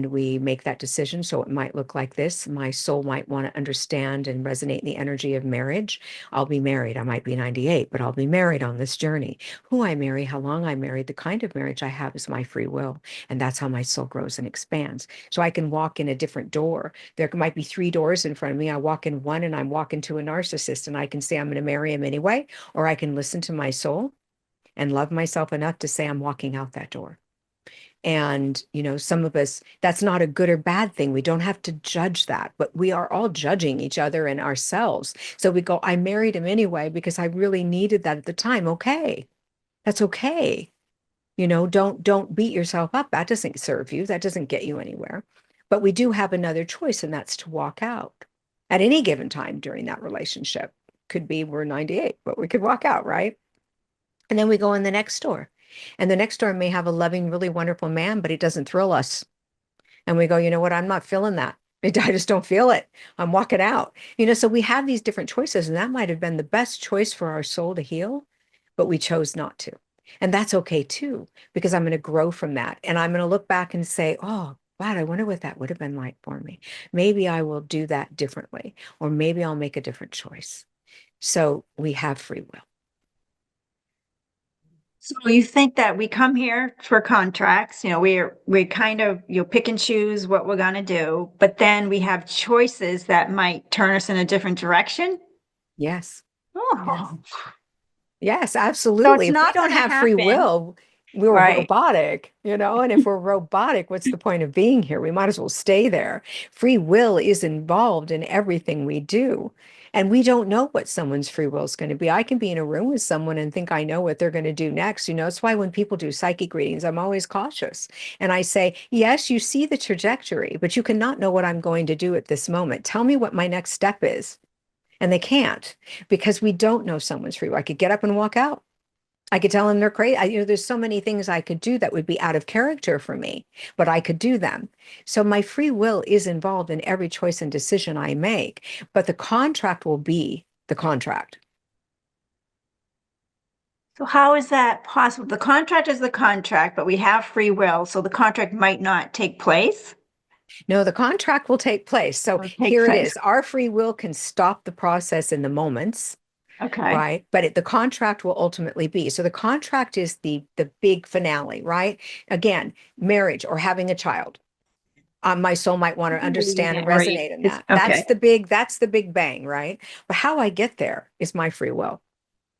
we make that decision. So it might look like this. My soul might want to understand and resonate in the energy of marriage. I'll be married. I might be 98, but I'll be married on this journey. Who I marry, how long I marry, the kind of marriage I have is my free will. And that's how my soul grows and expands. So I can walk in a different door. There might be 3 doors in front of me. I walk in one and I'm walking to a narcissist and I can say I'm going to marry him anyway, or I can listen to my soul and love myself enough to say I'm walking out that door. And, some of us, that's not a good or bad thing. We don't have to judge that, but we are all judging each other and ourselves. So we go, I married him anyway because I really needed that at the time. Okay. That's okay. Don't beat yourself up. That doesn't serve you. That doesn't get you anywhere. But we do have another choice, and that's to walk out at any given time during that relationship. Could be we're 98, but we could walk out, right? And then we go in the next door. And the next door may have a loving, really wonderful man, but it doesn't thrill us. And we go, you know what? I'm not feeling that. I just don't feel it. I'm walking out. So we have these different choices, and that might have been the best choice for our soul to heal, but we chose not to. And that's okay too, because I'm going to grow from that. And I'm going to look back and say, oh, wow, I wonder what that would have been like for me. Maybe I will do that differently, or maybe I'll make a different choice. So we have free will. So you think that we come here for contracts, we kind of pick and choose what we're gonna do, but then we have choices that might turn us in a different direction? Yes. Yes. Oh, Yes, so it's absolutely. If we not don't gonna have free happen, will, we're right? robotic, and if we're robotic, what's the point of being here? We might as well stay there. Free will is involved in everything we do. And we don't know what someone's free will is going to be. I can be in a room with someone and think I know what they're going to do next. It's why when people do psychic readings, I'm always cautious. And I say, yes, you see the trajectory, but you cannot know what I'm going to do at this moment. Tell me what my next step is. And they can't because we don't know someone's free will. I could get up and walk out. I could tell them they're crazy. There's so many things I could do that would be out of character for me, but I could do them. So my free will is involved in every choice and decision I make, but the contract will be the contract. So how is that possible? The contract is the contract, but we have free will, so the contract might not take place No, the contract will take place. So or take here it place. is. Our free will can stop the process in the moments, Okay. right? But the contract will ultimately be. So the contract is the big finale, right? Again, marriage or having a child. My soul might want to understand and Married. resonate in It's that. okay. That's the big bang, right? But how I get there is my free will.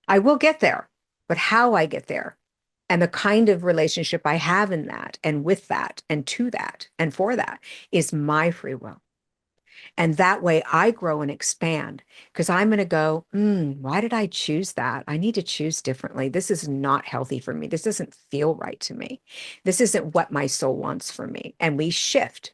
I will get there, but how I get there And the kind of relationship I have in that and with that and to that and for that is my free will. And that way I grow and expand because I'm going to go, why did I choose that? I need to choose differently. This is not healthy for me. This doesn't feel right to me. This isn't what my soul wants for me. And we shift,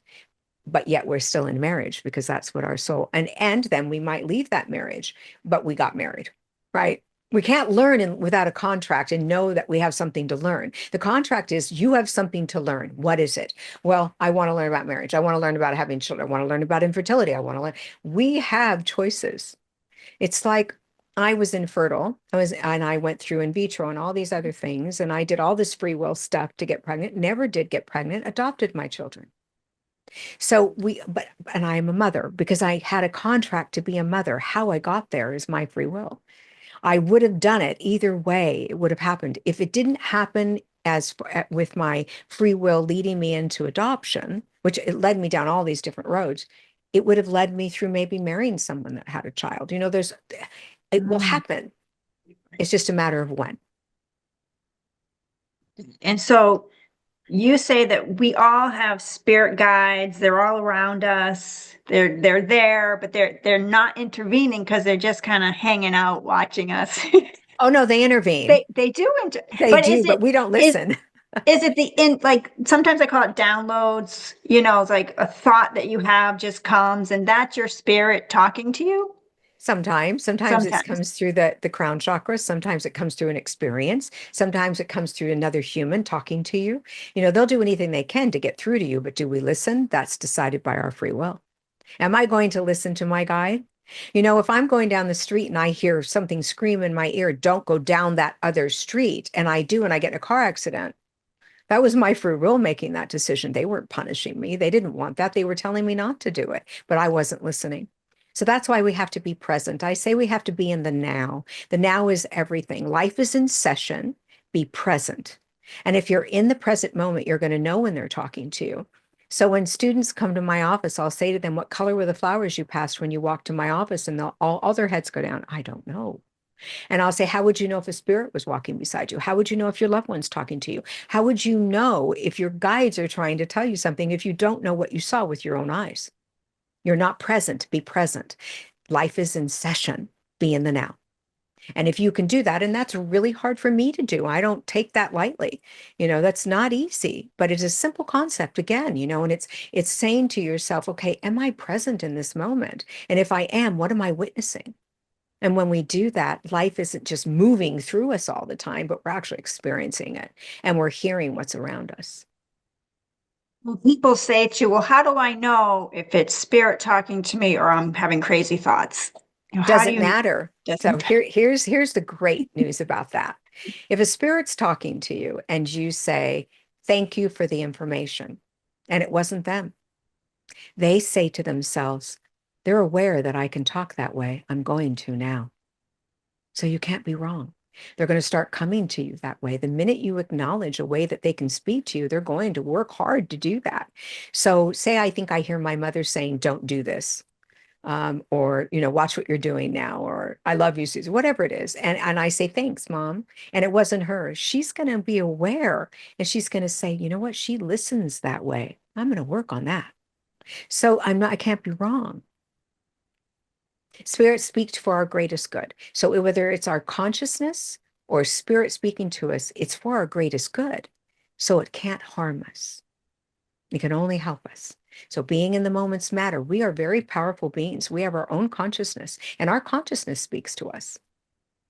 but yet we're still in marriage because that's what our soul, and then we might leave that marriage, but we got married, right? We can't learn without a contract and know that we have something to learn. The contract is you have something to learn. What is it? Well, I want to learn about marriage. I want to learn about having children. I want to learn about infertility. I want to learn. We have choices. It's like I was infertile. And I went through in vitro and all these other things. And I did all this free will stuff to get pregnant, never did get pregnant, adopted my children. So and I am a mother because I had a contract to be a mother. How I got there is my free will. I would have done it either way. It would have happened. If it didn't happen with my free will leading me into adoption, which it led me down all these different roads, it would have led me through maybe marrying someone that had a child. It will Mm. happen. It's just a matter of when. And so you say that we all have spirit guides. They're all around us. They're there, but they're not intervening because they're just kind of hanging out watching us. Oh no, they intervene. They do They but do, but we don't is listen. is it the in like sometimes I call it downloads, it's like a thought that you have just comes and that's your spirit talking to you Sometimes it sometimes. comes through the crown chakra. Sometimes it comes through an experience. Sometimes it comes through another human talking to you. They'll do anything they can to get through to you, but do we listen? That's decided by our free will. Am I going to listen to my guide? If I'm going down the street and I hear something scream in my ear, don't go down that other street, and I do, and I get in a car accident, that was my free will making that decision. They weren't punishing me. They didn't want that. They were telling me not to do it, but I wasn't listening. So that's why we have to be present. I say we have to be in the now. The now is everything. Life is in session. Be present. And if you're in the present moment, you're going to know when they're talking to you. So when students come to my office, I'll say to them, what color were the flowers you passed when you walked to my office? And all their heads go down. I don't know. And I'll say, how would you know if a spirit was walking beside you? How would you know if your loved one's talking to you? How would you know if your guides are trying to tell you something if you don't know what you saw with your own eyes? You're not present. Be present. Life is in session. Be in the now. And if you can do that, and that's really hard for me to do, I don't take that lightly. That's not easy, but it's a simple concept again, and it's saying to yourself, okay, am I present in this moment? And if I am, what am I witnessing? And when we do that, life isn't just moving through us all the time, but we're actually experiencing it and we're hearing what's around us. Well, people say to you, well, how do I know if it's spirit talking to me or I'm having crazy thoughts? How do Doesn't you matter. So doesn't here's the great news about that. If a spirit's talking to you and you say, thank you for the information, and it wasn't them, they say to themselves, they're aware that I can talk that way. I'm going to now. So you can't be wrong. They're going to start coming to you that way. The minute you acknowledge a way that they can speak to you, they're going to work hard to do that. So say I think I hear my mother saying, don't do this. Or, watch what you're doing now, or I love you, Susan, whatever it is. And I say, thanks, mom. And it wasn't her. She's going to be aware and she's going to say, you know what? She listens that way. I'm going to work on that. So I can't be wrong. Spirit speaks for our greatest good. So whether it's our consciousness or spirit speaking to us, it's for our greatest good. So it can't harm us. It can only help us. So being in the moments matter. We are very powerful beings. We have our own consciousness, and our consciousness speaks to us.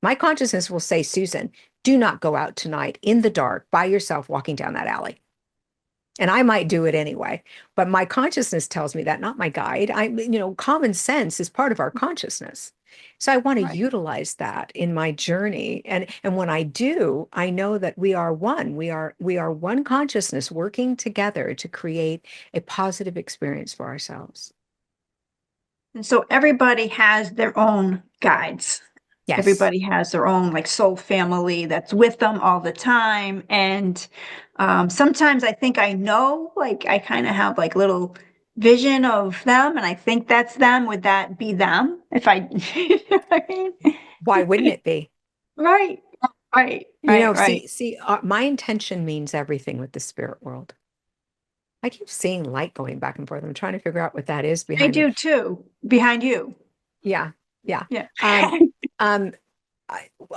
My consciousness will say, Susan, do not go out tonight in the dark by yourself walking down that alley. And I might do it anyway, but my consciousness tells me that, not my guide. Common sense is part of our consciousness. So I want to right? utilize that in my journey. And when I do, I know that we are one. We are one consciousness working together to create a positive experience for ourselves. And so everybody has their own guides. Yes. Everybody has their own like soul family that's with them all the time. And sometimes I think I know, like I kind of have like little vision of them, and I think that's them. Would that be them? If I, you know what I mean? Why wouldn't it be? Right. Right, You right, know, right. my intention means everything with the spirit world. I keep seeing light going back and forth. I'm trying to figure out what that is I behind me. do too, behind you. Yeah, yeah. Yeah. Um, um,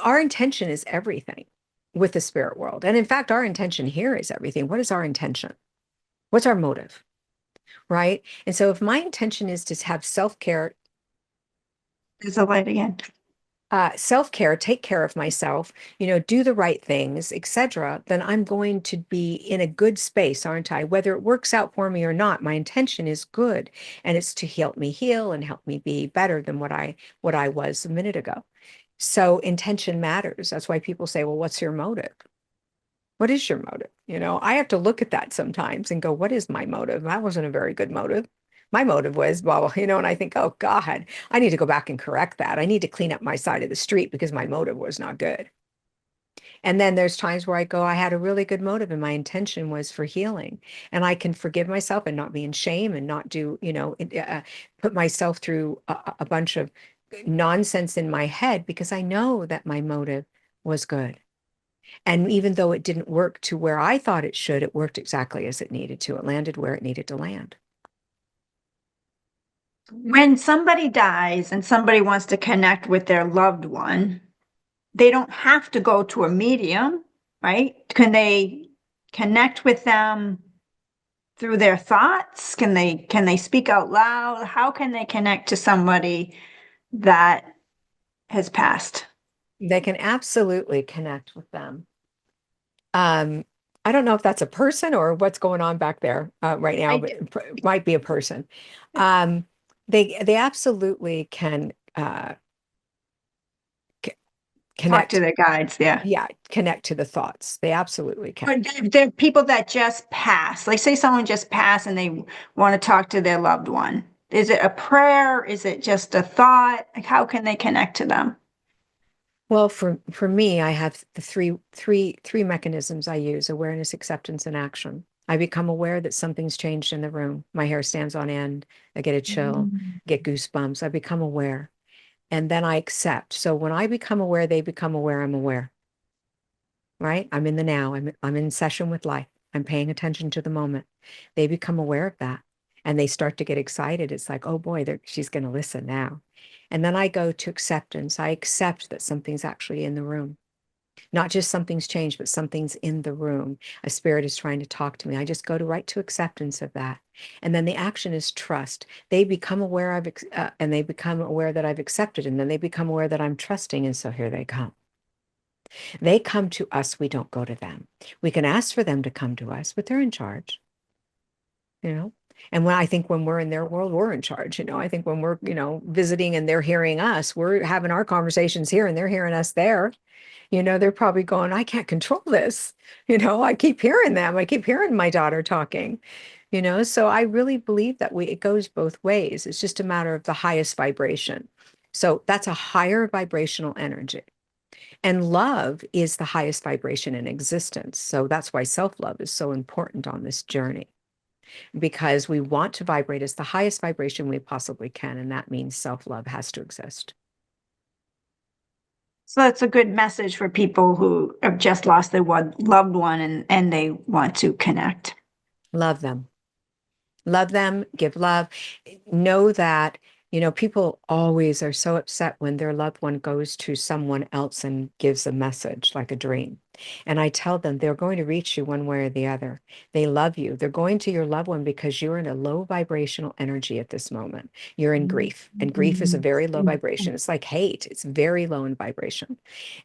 our intention is everything with the spirit world. And in fact, our intention here is everything. What is our intention? What's our motive? Right. And so if my intention is to have self-care, There's a light again. self-care, take care of myself, do the right things, etc., then I'm going to be in a good space, aren't I? Whether it works out for me or not, my intention is good, and it's to help me heal and help me be better than what I was a minute ago. So intention matters. That's why people say, well, what's your motive? What is your motive? I have to look at that sometimes and go, what is my motive? That wasn't a very good motive. My motive was, well, and I think, oh God, I need to go back and correct that. I need to clean up my side of the street because my motive was not good. And then there's times where I go, I had a really good motive and my intention was for healing. And I can forgive myself and not be in shame and not do, put myself through a bunch of nonsense in my head because I know that my motive was good. And even though it didn't work to where I thought it should, it worked exactly as it needed to. It landed where it needed to land. When somebody dies and somebody wants to connect with their loved one, they don't have to go to a medium, right? Can they connect with them through their thoughts? Can they speak out loud? How can they connect to somebody that has passed? They can absolutely connect with them. Um, I don't know if that's a person or what's going on back there right now, I but do. it might be a person. Um, they absolutely can c- Talk to connect. their guides, yeah. Yeah, connect to the thoughts. They absolutely can. But they're people that just pass. Like say someone just passed and they want to talk to their loved one. Is it a prayer? Is it just a thought? Like how can they connect to them? Well, for me, I have the three mechanisms I use: awareness, acceptance, and action. I become aware that something's changed in the room. My hair stands on end. I get a chill, Mm. get goosebumps. I become aware. And then I accept. So when I become aware, they become aware, I'm aware, right? I'm in the now. I'm in session with life. I'm paying attention to the moment. They become aware of that and they start to get excited. It's like, oh boy, she's going to listen now. And then I go to acceptance. I accept that something's actually in the room. Not just something's changed, but something's in the room. A spirit is trying to talk to me. I just go to right to acceptance of that. And then the action is trust. They become aware and they become aware that I've accepted, and then they become aware that I'm trusting. And so here they come. They come to us. We don't go to them. We can ask for them to come to us, but they're in charge, you know? And when we're in their world, we're in charge. I think when we're, visiting and they're hearing us, we're having our conversations here and they're hearing us there. They're probably going, I can't control this. I keep hearing them. I keep hearing my daughter talking, so I really believe that it goes both ways. It's just a matter of the highest vibration. So that's a higher vibrational energy. And love is the highest vibration in existence. So that's why self-love is so important on this journey, because we want to vibrate as the highest vibration we possibly can. And that means self-love has to exist. So that's a good message for people who have just lost their loved one and they want to connect. Love them. Love them, give love. Know that, people always are so upset when their loved one goes to someone else and gives a message like a dream. And I tell them they're going to reach you one way or the other. They love you. They're going to your loved one because you're in a low vibrational energy at this moment. You're in grief, and grief is a very low vibration. It's like hate, it's very low in vibration.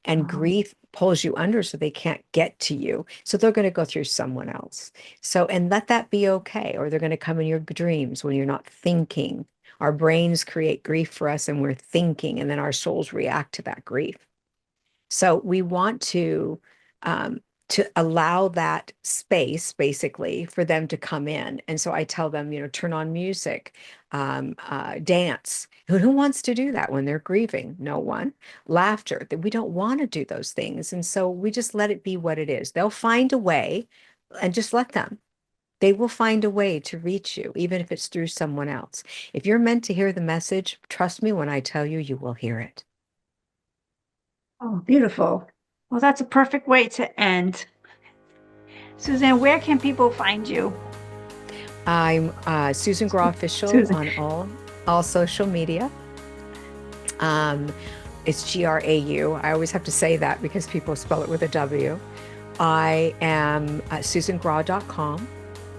And grief pulls you under so they can't get to you. So they're going to go through someone else. So, and let that be okay. Or they're going to come in your dreams when you're not thinking. Our brains create grief for us and we're thinking, and then our souls react to that grief. So we want to allow that space basically for them to come in. And so I tell them, turn on music, dance. Who wants to do that when they're grieving? No one. Laughter, that we don't want to do those things. And so we just let it be what it is. They'll find a way, and just let them. They will find a way to reach you, even if it's through someone else. If you're meant to hear the message, trust me when I tell you, you will hear it. Oh, beautiful. Well, that's a perfect way to end. Suzanne, where can people find you? I'm Susan Grau official Susan. on all social media. It's Grau. I always have to say that because people spell it with a W. I am at susangrau.com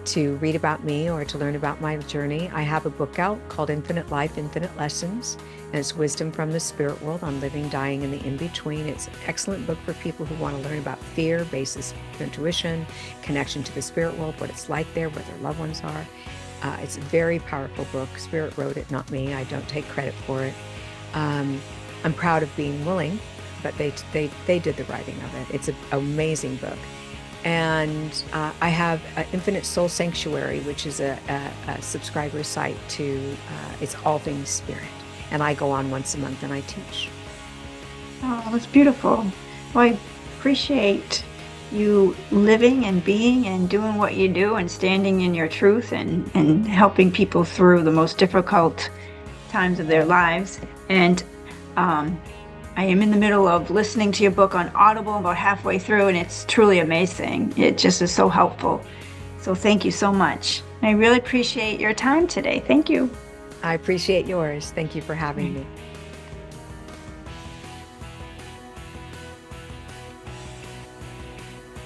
to read about me or to learn about my journey. I have a book out called Infinite Life, Infinite Lessons, and it's wisdom from the spirit world on living, dying, and the in-between. It's an excellent book for people who want to learn about fear, basis of intuition, connection to the spirit world, what it's like there, where their loved ones are. It's a very powerful book. Spirit wrote it, not me. I don't take credit for it. I'm proud of being willing, but they did the writing of it. It's an amazing book. And I have Infinite Soul Sanctuary, which is a subscriber site to, it's all things spirit. And I go on once a month and I teach. Oh, that's beautiful. Well, I appreciate you living and being and doing what you do and standing in your truth and helping people through the most difficult times of their lives. And I am in the middle of listening to your book on Audible, about halfway through, and it's truly amazing. It just is so helpful. So thank you so much. I really appreciate your time today. Thank you. I appreciate yours. Thank you for having me.